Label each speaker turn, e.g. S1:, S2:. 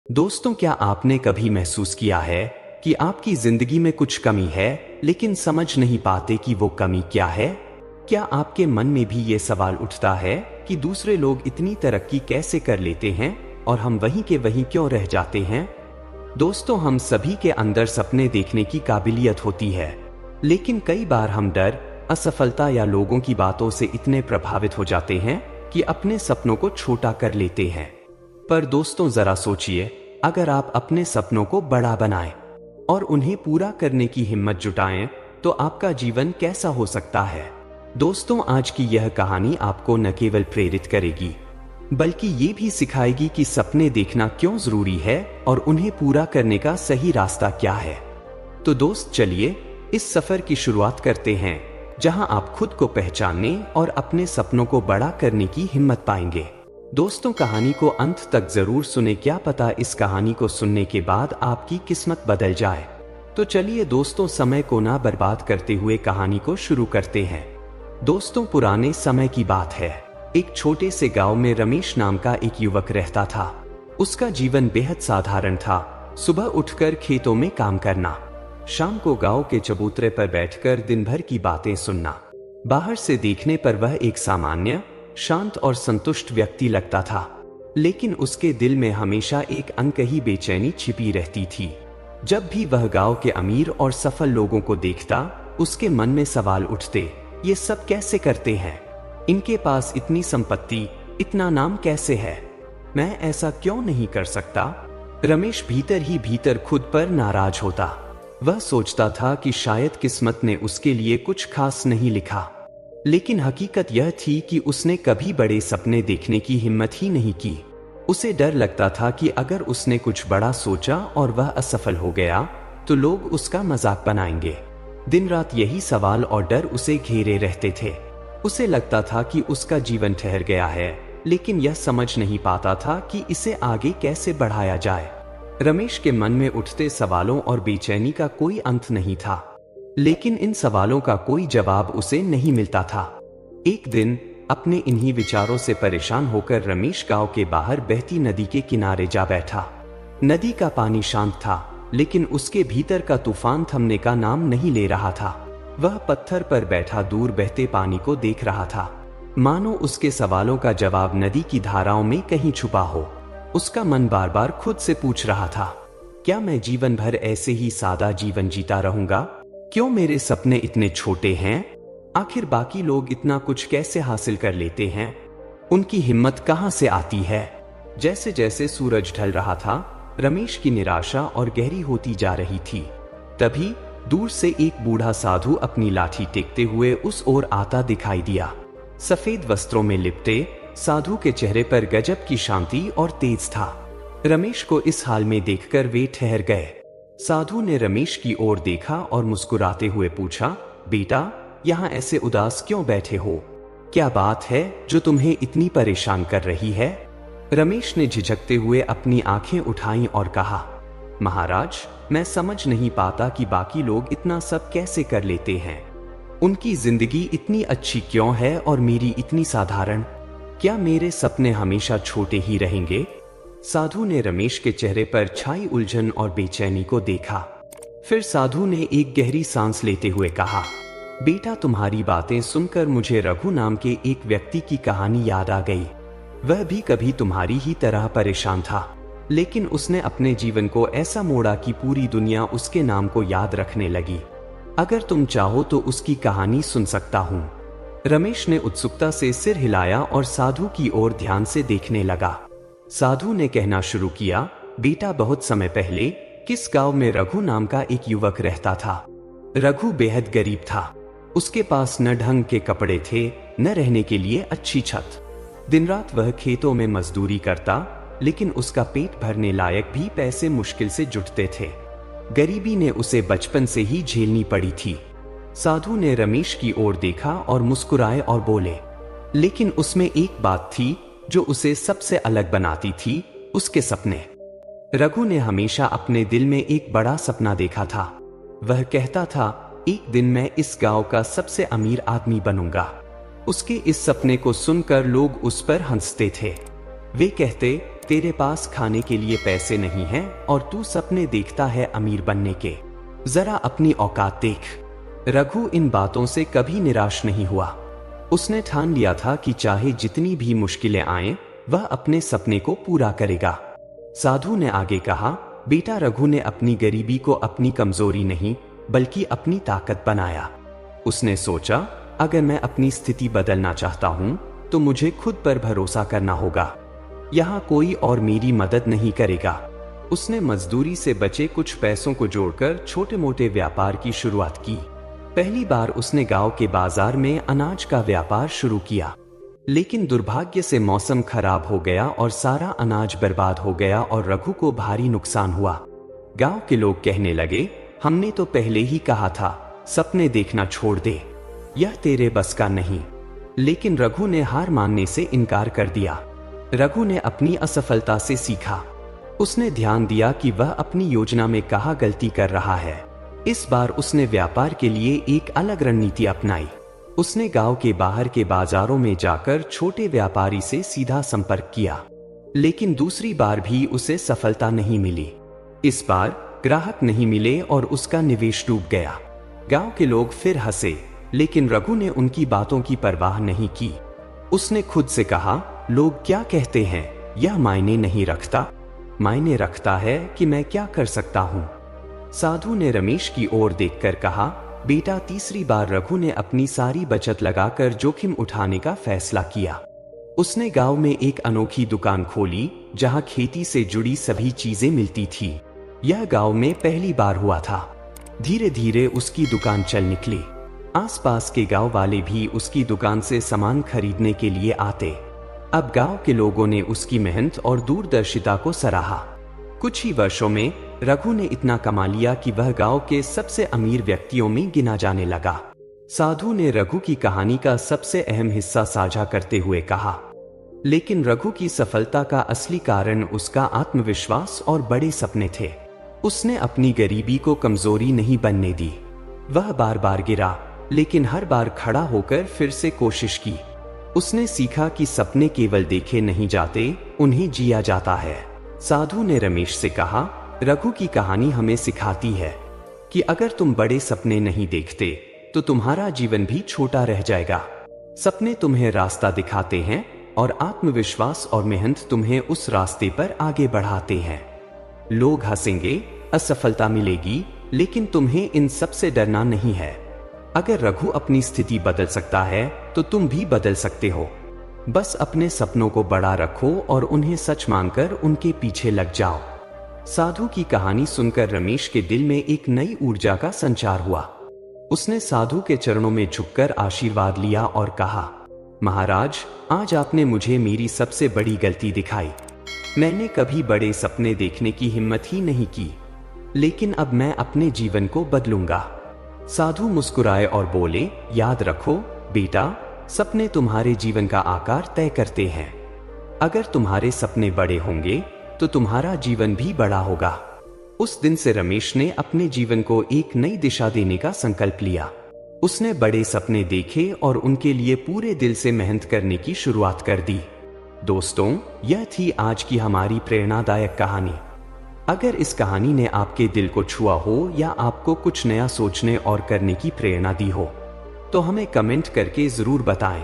S1: दोस्तों, क्या आपने कभी महसूस किया है कि आपकी जिंदगी में कुछ कमी है, लेकिन समझ नहीं पाते कि वो कमी क्या है? क्या आपके मन में भी ये सवाल उठता है कि दूसरे लोग इतनी तरक्की कैसे कर लेते हैं और हम वहीं के वहीं क्यों रह जाते हैं? दोस्तों, हम सभी के अंदर सपने देखने की काबिलियत होती है, लेकिन कई बार हम डर, असफलता या लोगों की बातों से इतने प्रभावित हो जाते हैं कि अपने सपनों को छोटा कर लेते हैं। पर दोस्तों, जरा सोचिए, अगर आप अपने सपनों को बड़ा बनाएं और उन्हें पूरा करने की हिम्मत जुटाएं, तो आपका जीवन कैसा हो सकता है? दोस्तों, आज की यह कहानी आपको न केवल प्रेरित करेगी, बल्कि ये भी सिखाएगी कि सपने देखना क्यों जरूरी है और उन्हें पूरा करने का सही रास्ता क्या है। तो दोस्त, चलिए इस सफर की शुरुआत करते हैं, जहां आप खुद को पहचानने और अपने सपनों को बड़ा करने की हिम्मत पाएंगे। दोस्तों, कहानी को अंत तक जरूर सुने, क्या पता इस कहानी को सुनने के बाद आपकी किस्मत बदल जाए। तो चलिए दोस्तों, समय को ना बर्बाद करते हुए कहानी को शुरू करते हैं। दोस्तों, पुराने समय की बात है। एक छोटे से गांव में रमेश नाम का एक युवक रहता था। उसका जीवन बेहद साधारण था। सुबह उठकर खेतों में काम करना, शाम को गांव के चबूतरे पर बैठकर दिन भर की बातें सुनना। बाहर से देखने पर वह एक सामान्य, शांत और संतुष्ट व्यक्ति लगता था, लेकिन उसके दिल में हमेशा एक अनकही बेचैनी छिपी रहती थी। जब भी वह गांव के अमीर और सफल लोगों को देखता, उसके मन में सवाल उठते, ये सब कैसे करते हैं? इनके पास इतनी संपत्ति, इतना नाम कैसे है? मैं ऐसा क्यों नहीं कर सकता? रमेश भीतर ही भीतर खुद पर नाराज होता। वह सोचता था कि शायद किस्मत ने उसके लिए कुछ खास नहीं लिखा, लेकिन हकीकत यह थी कि उसने कभी बड़े सपने देखने की हिम्मत ही नहीं की। उसे डर लगता था कि अगर उसने कुछ बड़ा सोचा और वह असफल हो गया, तो लोग उसका मजाक बनाएंगे। दिन रात यही सवाल और डर उसे घेरे रहते थे। उसे लगता था कि उसका जीवन ठहर गया है, लेकिन यह समझ नहीं पाता था कि इसे आगे कैसे बढ़ाया जाए। रमेश के मन में उठते सवालों और बेचैनी का कोई अंत नहीं था, लेकिन इन सवालों का कोई जवाब उसे नहीं मिलता था। एक दिन अपने इन्हीं विचारों से परेशान होकर रमेश गांव के बाहर बहती नदी के किनारे जा बैठा। नदी का पानी शांत था, लेकिन उसके भीतर का तूफान थमने का नाम नहीं ले रहा था। वह पत्थर पर बैठा दूर बहते पानी को देख रहा था, मानो उसके सवालों का जवाब नदी की धाराओं में कहीं छुपा हो। उसका मन बार बार खुद से पूछ रहा था, क्या मैं जीवन भर ऐसे ही सादा जीवन जीता रहूंगा? क्यों मेरे सपने इतने छोटे हैं? आखिर बाकी लोग इतना कुछ कैसे हासिल कर लेते हैं? उनकी हिम्मत कहां से आती है? जैसे जैसे सूरज ढल रहा था, रमेश की निराशा और गहरी होती जा रही थी। तभी दूर से एक बूढ़ा साधु अपनी लाठी टेकते हुए उस ओर आता दिखाई दिया। सफेद वस्त्रों में लिपटे साधु के चेहरे पर गजब की शांति और तेज था। रमेश को इस हाल में देखकर वे ठहर गए। साधु ने रमेश की ओर देखा और मुस्कुराते हुए पूछा, बेटा, यहाँ ऐसे उदास क्यों बैठे हो? क्या बात है जो तुम्हें इतनी परेशान कर रही है? रमेश ने झिझकते हुए अपनी आंखें उठाईं और कहा, महाराज, मैं समझ नहीं पाता कि बाकी लोग इतना सब कैसे कर लेते हैं। उनकी जिंदगी इतनी अच्छी क्यों है और मेरी इतनी साधारण? क्या मेरे सपने हमेशा छोटे ही रहेंगे? साधु ने रमेश के चेहरे पर छाई उलझन और बेचैनी को देखा। फिर साधु ने एक गहरी सांस लेते हुए कहा, बेटा, तुम्हारी बातें सुनकर मुझे रघु नाम के एक व्यक्ति की कहानी याद आ गई। वह भी कभी तुम्हारी ही तरह परेशान था, लेकिन उसने अपने जीवन को ऐसा मोड़ा कि पूरी दुनिया उसके नाम को याद रखने लगी। अगर तुम चाहो तो उसकी कहानी सुन सकता हूँ। रमेश ने उत्सुकता से सिर हिलाया और साधु की ओर ध्यान से देखने लगा। साधु ने कहना शुरू किया, बेटा, बहुत समय पहले किस गांव में रघु नाम का एक युवक रहता था। रघु बेहद गरीब था। उसके पास न ढंग के कपड़े थे, न रहने के लिए अच्छी छत। दिन रात वह खेतों में मजदूरी करता, लेकिन उसका पेट भरने लायक भी पैसे मुश्किल से जुटते थे। गरीबी ने उसे बचपन से ही झेलनी पड़ी थी। साधु ने रमेश की ओर देखा और मुस्कुराए और बोले, लेकिन उसमें एक बात थी जो उसे सबसे अलग बनाती थी, उसके सपने। रघु ने हमेशा अपने दिल में एक बड़ा सपना देखा था। वह कहता था, एक दिन मैं इस गांव का सबसे अमीर आदमी बनूंगा। उसके इस सपने को सुनकर लोग उस पर हंसते थे। वे कहते, तेरे पास खाने के लिए पैसे नहीं हैं और तू सपने देखता है अमीर बनने के। जरा अपनी औकात देख। रघु इन बातों से कभी निराश नहीं हुआ। उसने ठान लिया था कि चाहे जितनी भी मुश्किलें आएं, वह अपने सपने को पूरा करेगा। साधु ने आगे कहा, बेटा रघु ने अपनी गरीबी को अपनी कमजोरी नहीं बल्कि अपनी ताकत बनाया। उसने सोचा, अगर मैं अपनी स्थिति बदलना चाहता हूं तो मुझे खुद पर भरोसा करना होगा। यहाँ कोई और मेरी मदद नहीं करेगा। उसने मजदूरी से बचे कुछ पैसों को जोड़कर छोटे मोटे व्यापार की शुरुआत की। पहली बार उसने गांव के बाजार में अनाज का व्यापार शुरू किया, लेकिन दुर्भाग्य से मौसम खराब हो गया और सारा अनाज बर्बाद हो गया और रघु को भारी नुकसान हुआ। गांव के लोग कहने लगे, हमने तो पहले ही कहा था, सपने देखना छोड़ दे, यह तेरे बस का नहीं। लेकिन रघु ने हार मानने से इनकार कर दिया। रघु ने अपनी असफलता से सीखा। उसने ध्यान दिया कि वह अपनी योजना में कहाँ गलती कर रहा है। इस बार उसने व्यापार के लिए एक अलग रणनीति अपनाई। उसने गांव के बाहर के बाजारों में जाकर छोटे व्यापारी से सीधा संपर्क किया, लेकिन दूसरी बार भी उसे सफलता नहीं मिली। इस बार ग्राहक नहीं मिले और उसका निवेश डूब गया। गांव के लोग फिर हंसे, लेकिन रघु ने उनकी बातों की परवाह नहीं की। उसने खुद से कहा, लोग क्या कहते हैं यह मायने नहीं रखता, मायने रखता है कि मैं क्या कर सकता हूँ। साधु ने रमेश की ओर देखकर कहा, बेटा तीसरी बार रघु ने अपनी सारी बचत लगाकर जोखिम उठाने का फैसला किया। उसने गांव में एक अनोखी दुकान खोली जहां खेती से जुड़ी सभी चीजें मिलती थी। यह गांव में पहली बार हुआ था। धीरे धीरे उसकी दुकान चल निकली। आसपास के गांव वाले भी उसकी दुकान से सामान खरीदने के लिए आते। अब गांव के लोगों ने उसकी मेहनत और दूरदर्शिता को सराहा। कुछ ही वर्षों में रघु ने इतना कमा लिया कि वह गांव के सबसे अमीर व्यक्तियों में गिना जाने लगा। साधु ने रघु की कहानी का सबसे अहम हिस्सा साझा करते हुए कहा, लेकिन रघु की सफलता का असली कारण उसका आत्मविश्वास और बड़े सपने थे। उसने अपनी गरीबी को कमजोरी नहीं बनने दी। वह बार बार गिरा, लेकिन हर बार खड़ा होकर फिर से कोशिश की। उसने सीखा कि सपने केवल देखे नहीं जाते, उन्हें जिया जाता है। साधु ने रमेश से कहा, रघु की कहानी हमें सिखाती है कि अगर तुम बड़े सपने नहीं देखते तो तुम्हारा जीवन भी छोटा रह जाएगा। सपने तुम्हें रास्ता दिखाते हैं और आत्मविश्वास और मेहनत तुम्हें उस रास्ते पर आगे बढ़ाते हैं। लोग हंसेंगे, असफलता मिलेगी, लेकिन तुम्हें इन सब से डरना नहीं है। अगर रघु अपनी स्थिति बदल सकता है तो तुम भी बदल सकते हो। बस अपने सपनों को बड़ा रखो और उन्हें सच मानकर उनके पीछे लग जाओ। साधु की कहानी सुनकर रमेश के दिल में एक नई ऊर्जा का संचार हुआ। उसने साधु के चरणों में झुककर आशीर्वाद लिया और कहा, महाराज, आज आपने मुझे मेरी सबसे बड़ी गलती दिखाई। मैंने कभी बड़े सपने देखने की हिम्मत ही नहीं की, लेकिन अब मैं अपने जीवन को बदलूंगा। साधु मुस्कुराए और बोले, याद रखो बेटा, सपने तुम्हारे जीवन का आकार तय करते हैं। अगर तुम्हारे सपने बड़े होंगे तो तुम्हारा जीवन भी बड़ा होगा। उस दिन से रमेश ने अपने जीवन को एक नई दिशा देने का संकल्प लिया। उसने बड़े सपने देखे और उनके लिए पूरे दिल से मेहनत करने की शुरुआत कर दी। दोस्तों, यह थी आज की हमारी प्रेरणादायक कहानी। अगर इस कहानी ने आपके दिल को छुआ हो या आपको कुछ नया सोचने और करने की प्रेरणा दी हो, तो हमें कमेंट करके जरूर बताएं।